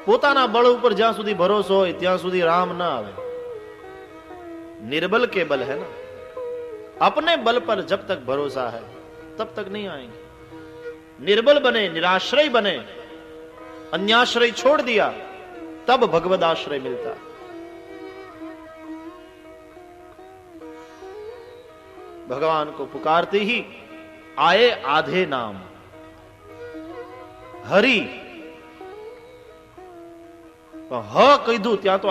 પોતાના બળ ઉપર જ્યાં સુધી ભરોસો હોય ત્યાં સુધી રામ ના આવે. निर्बल के बल है ना, अपने बल पर जब तक भरोसा है तब तक नहीं आएंगे. निर्बल बने, निराश्रय बने, अन्याश्रय छोड़ दिया, तब भगवद आश्रय मिलता. भगवान को पुकारते ही आए आधे नाम. हरि હ કીધું ત્યાં તો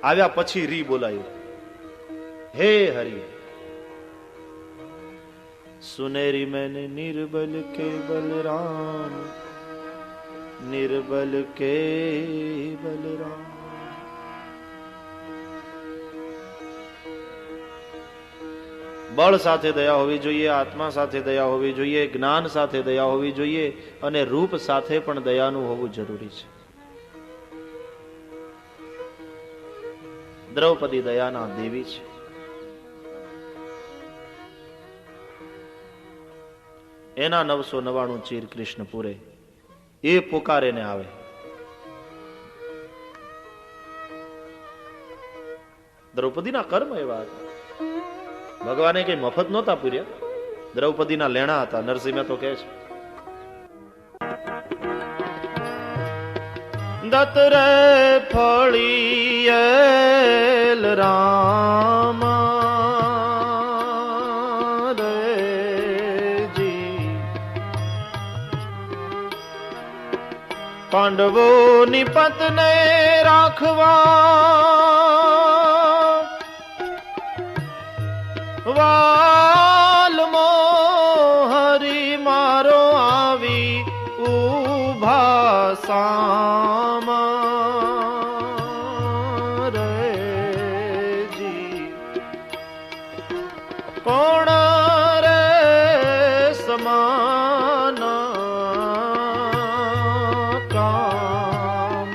આવ્યા પછી રી બોલાયું. હે હરિ सुनेरी मैंने निर्बल के बलराम, निर्बल के बलराम. બળ સાથે દયા હોવી જોઈએ, આત્મા સાથે દયા હોવી જોઈએ, જ્ઞાન સાથે દયા હોવી જોઈએ અને રૂપ સાથે પણ દયાનું હોવું જરૂરી છે. દ્રૌપદી દયાના દેવી છે. એના 999 ચીર કૃષ્ણ પૂરે, એ પુકારે ને આવે. દ્રૌપદીના કર્મ એવા હતા. ભગવાને કઈ મફત નહોતા પૂર્યા, દ્રૌપદીના લેણા હતા. નરસિંહ તો કહે છે દત્ત રે ફળીએલ રામ રેજી, પાંડવોની પત્ને રાખવા વાલમો હરી મારો આવી ઉભા સામા રેજી. કોણ રે સમાન કામ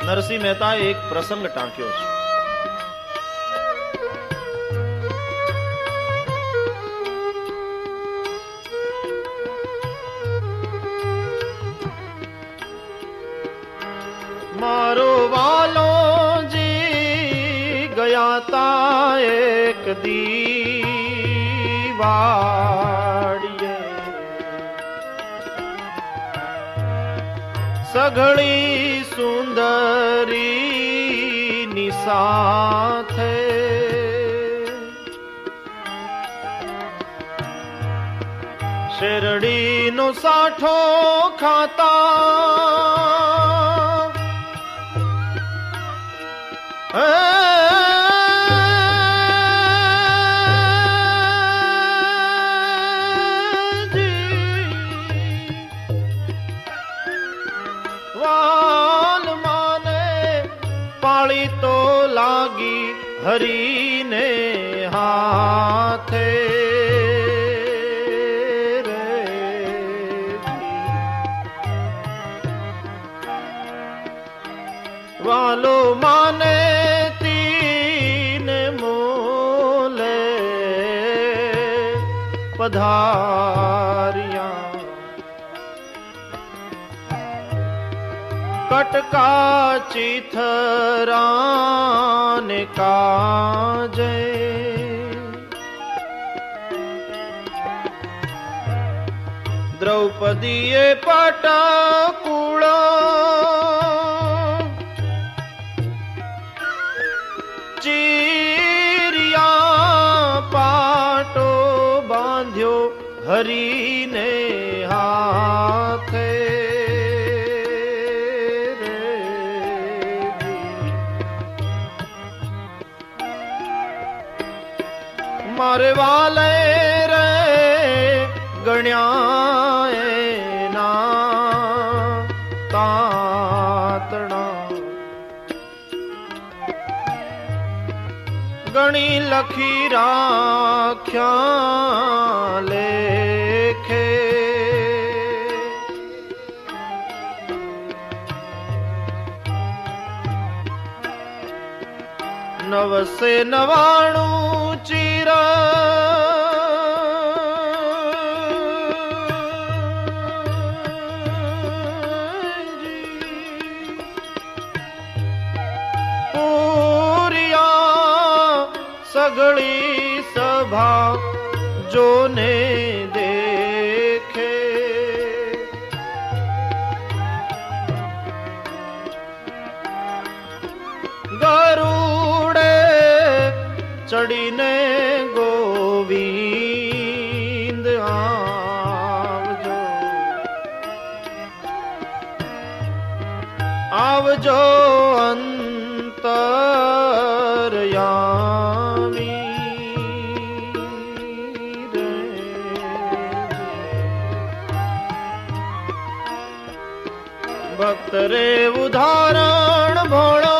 નરસિંહ મહેતા એક પ્રસંગ ટાંક્યો છે. મારો વાલોજી ગયા તા એક દીવાડીએ, સઘળી સુંદરી ની સાથે શેરડીનો સાઠો ખાતા પાળી તો લાગી હરીને હાથે રે. વાલો માને તીને મોલે પધારિયા, કટકા ચીથરાને કાજે દ્રૌપદીએ પટકુળ ચીરિયા પાટો બાંધ્યો હરીને હાથે. મારે વાલે રે ગણ્યા એના તાતણા, ગણી લખી રાખ્યા લેખે. નવસે નવાણું પૂરિયા સગળી સભા જોને દેખે ગરુડે ચડીને ગોવિંદ આવજો આવજો અંતરયામી રે ભક્ત રે ઉદાહરણ ભણો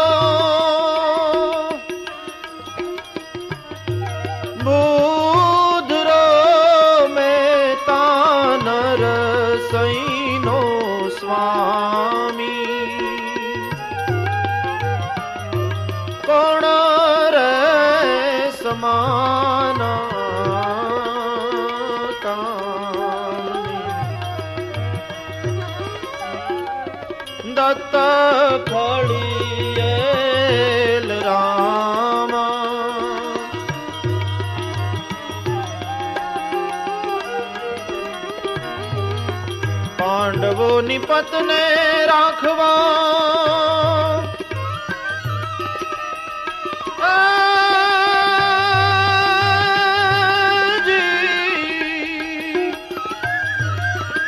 બુધરો મેતા નરસૈનો સ્વામી કોણ રે સમાના કામની દત્ત ખડીયેલ રામા પાંડવોની પત્ને રાખવા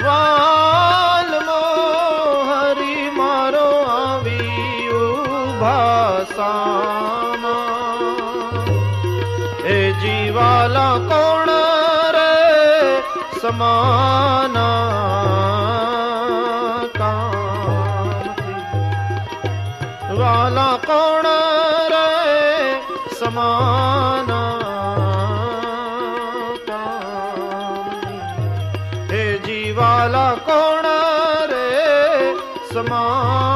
વાલમો હરી મારો આવી ઉભાસામાં એ જીવાલા કોણ રે સમાના કામથી વાલા કોણ રે સમાના કામથી એ જીવાલા કોણ રે સમા